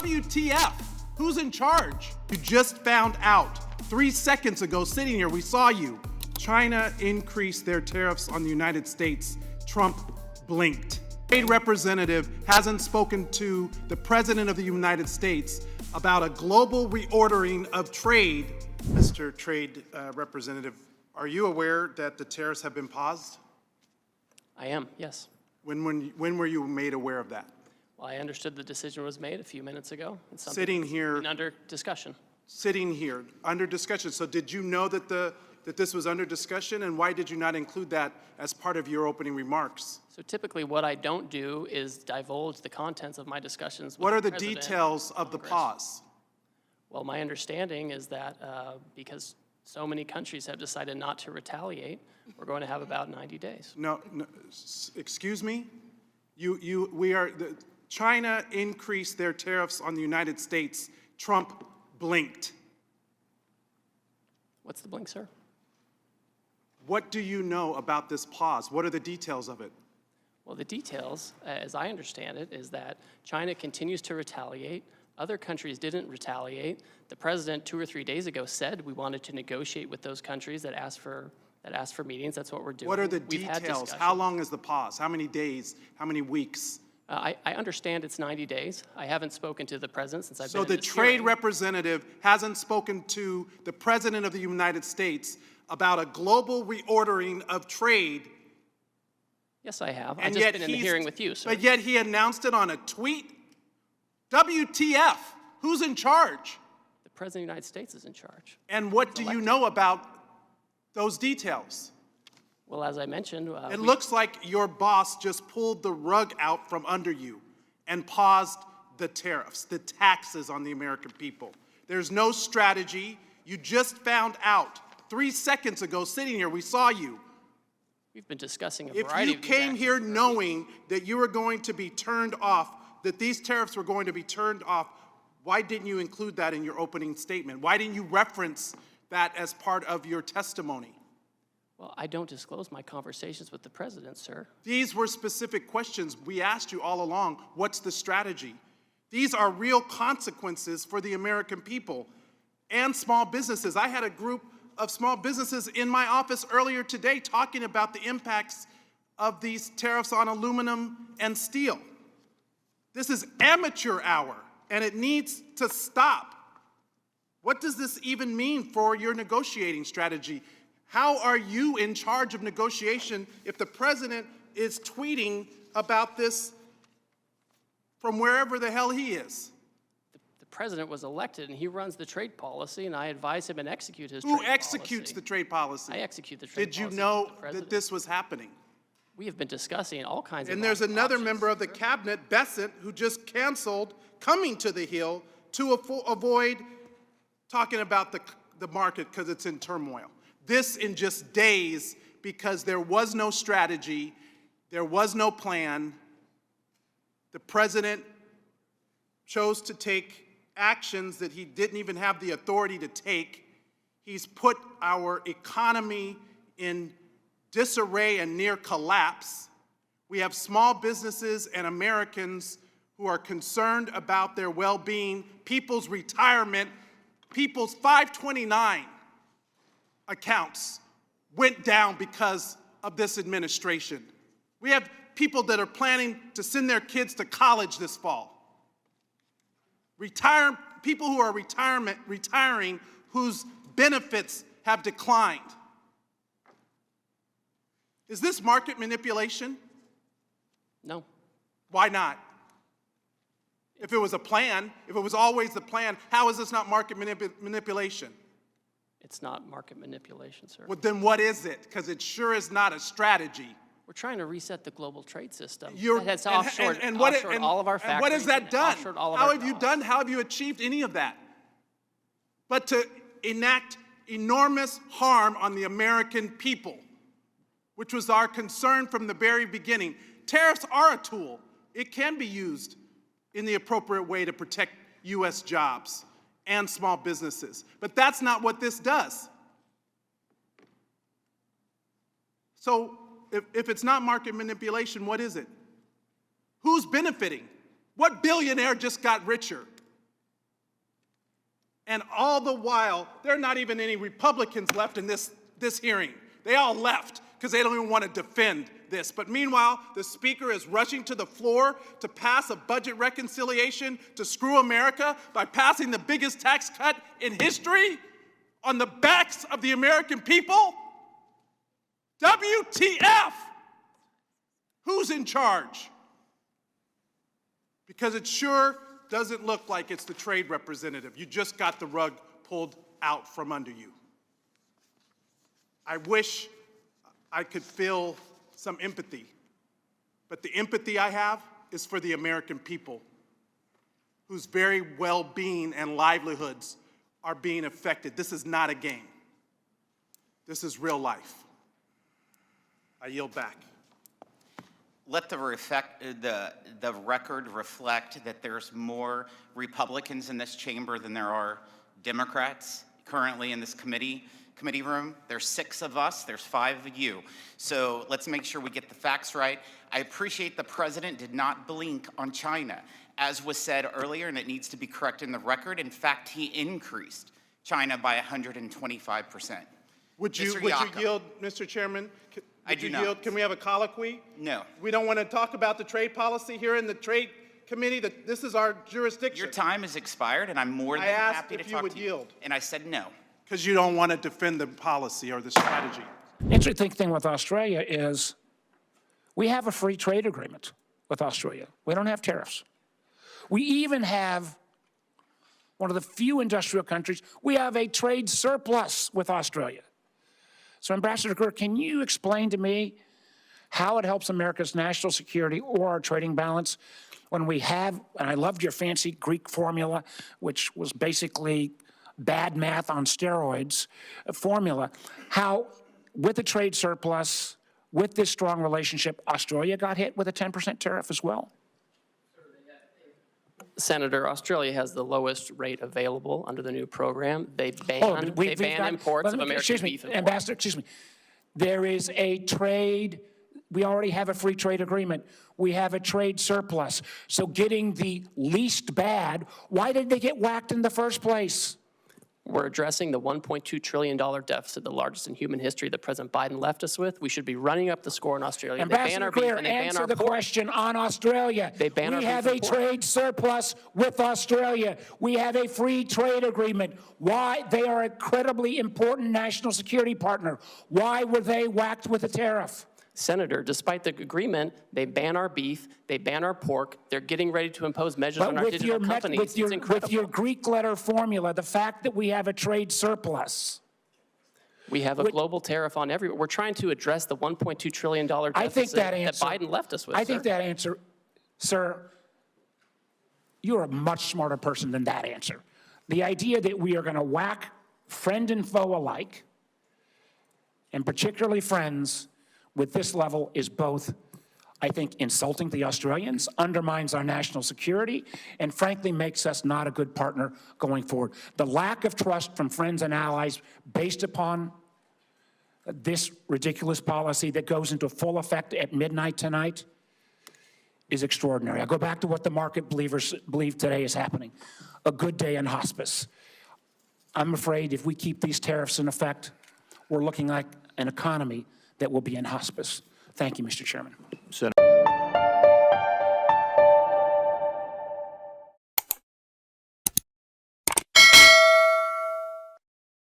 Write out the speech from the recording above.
WTF? Who's in charge? You just found out 3 seconds ago, sitting here, we saw you. China increased their tariffs on the United States. Trump blinked. Trade representative hasn't spoken to the President of the United States about a global reordering of trade. Mr. Trade Representative, are you aware that the tariffs have been paused? I am, yes. When were you made aware of that? Well, I understood the decision was made a few minutes ago. It's something Sitting here, that's under discussion. Sitting here, under discussion. So did you know that this was under discussion, and why did you not include that as part of your opening remarks? So typically what I don't do is divulge the contents of my discussions with What are the President details of the Congress. pause? Well, my understanding is that because so many countries have decided not to retaliate, we're going to have about 90 days. No, excuse me? China increased their tariffs on the United States. Trump blinked. What's the blink, sir? What do you know about this pause? What are the details of it? Well, the details, as I understand it, is that China continues to retaliate. Other countries didn't retaliate. The president 2 or 3 days ago said we wanted to negotiate with those countries that asked for meetings. That's what we're doing. What are the We've had details? discussions. How long is the pause? How many days? How many weeks? I understand it's 90 days. I haven't spoken to the president since I've been So in the this trade hearing. representative hasn't spoken to the President of the United States about a global reordering of trade. Yes, I have. I've And just yet been in the hearing with you, sir. But yet he announced it on a tweet? WTF? Who's in charge? The president of the United States is in charge. And what do you know about those details? Well, as I mentioned, It looks like your boss just pulled the rug out from under you and paused the tariffs, the taxes on the American people. There's no strategy. You just found out 3 seconds ago, sitting here, we saw you. we've been discussing a If variety you of came these here actions. knowing that you were going to be turned off, that these tariffs were going to be turned off, why didn't you include that in your opening statement? Why didn't you reference that as part of your testimony? Well, I don't disclose my conversations with the president, sir. These were specific questions we asked you all along. What's the strategy? These are real consequences for the American people and small businesses. I had a group of small businesses in my office earlier today talking about the impacts of these tariffs on aluminum and steel. This is amateur hour, and it needs to stop. What does this even mean for your negotiating strategy? How are you in charge of negotiation if the president is tweeting about this from wherever the hell he is? The president was elected, and he runs the trade policy, and I advise him and execute his trade Who policy. executes the trade policy? I execute the trade Did you policy know with the president. that this was happening? We have been discussing all kinds of And there's another options. member of the cabinet, Besant, who just canceled coming to the Hill to avoid talking about the market because it's in turmoil. This in just days because there was no strategy, there was no plan. The president chose to take actions that he didn't even have the authority to take. He's put our economy in disarray and near collapse. We have small businesses and Americans who are concerned about their well-being, people's retirement, people's 529 accounts went down because of this administration. We have people that are planning to send their kids to college this fall. People who are retiring whose benefits have declined. Is this market manipulation? No. Why not? If it was a plan, if it was always the plan, how is this not market manipulation? It's not market manipulation, sir. Well, then what is it? Because it sure is not a strategy. We're trying to reset the global trade system. You're- That's and- offshored, and what- offshored and- all of our and factories. what has that and done? offshored all of How our have you jobs. done? How have you achieved any of that? But to enact enormous harm on the American people, which was our concern from the very beginning. Tariffs are a tool. It can be used in the appropriate way to protect U.S. jobs and small businesses. But that's not what this does. So if it's not market manipulation, what is it? Who's benefiting? What billionaire just got richer? And all the while, there are not even any Republicans left in this hearing. They all left because they don't even want to defend this. But meanwhile, the Speaker is rushing to the floor to pass a budget reconciliation to screw America by passing the biggest tax cut in history on the backs of the American people. WTF? Who's in charge? Because it sure doesn't look like it's the trade representative. You just got the rug pulled out from under you. I wish I could feel some empathy, but the empathy I have is for the American people whose very well-being and livelihoods are being affected. This is not a game. This is real life. I yield back. Let the record reflect that there's more Republicans in this chamber than there are Democrats currently in this committee room. There's 6 of us, there's 5 of you. So let's make sure we get the facts right. I appreciate the president did not blink on China, as was said earlier, and it needs to be corrected in the record. In fact, he increased China by 125%. Would you yield, Mr. Chairman? I do not. Can we have a colloquy? No. We don't want to talk about the trade policy here in the Trade Committee. This is our jurisdiction. Your time has expired, and I'm more than happy to talk to you. I asked if you would yield. And I said no. Because you don't want to defend the policy or the strategy. Interesting thing with Australia is we have a free trade agreement with Australia. We don't have tariffs. We even have one of the few industrial countries, we have a trade surplus with Australia. So Ambassador Greer, can you explain to me how it helps America's national security or our trading balance when we have, and I loved your fancy Greek formula, which was basically bad math on steroids formula, how with the trade surplus, with this strong relationship, Australia got hit with a 10% tariff as well? Senator, Australia has the lowest rate available under the new program. They ban imports of American beef. Ambassador, excuse me. There is a trade, we already have a free trade agreement. We have a trade surplus. So getting the least bad, why did they get whacked in the first place? We're addressing the $1.2 trillion deficit, the largest in human history that President Biden left us with. We should be running up the score in Australia. Ambassador Greer, answer the question on Australia. We have a trade surplus with Australia. We have a free trade agreement. Why? They are a incredibly important national security partner. Why were they whacked with a tariff? Senator, despite the agreement, they ban our beef, they ban our pork, they're getting ready to impose measures on our digital companies. With your Greek letter formula, the fact that we have a trade surplus. We have a global tariff on everyone. We're trying to address the $1.2 trillion deficit that Biden left us with. I think that answer, sir, you're a much smarter person than that answer. The idea that we are going to whack friend and foe alike, and particularly friends, with this level is both, I think, insulting the Australians, undermines our national security, and frankly makes us not a good partner going forward. The lack of trust from friends and allies based upon this ridiculous policy that goes into full effect at midnight tonight is extraordinary. I'll go back to what the market believers believe today is happening. A good day in hospice. I'm afraid if we keep these tariffs in effect, we're looking like an economy that will be in hospice. Thank you, Mr. Chairman. Senator.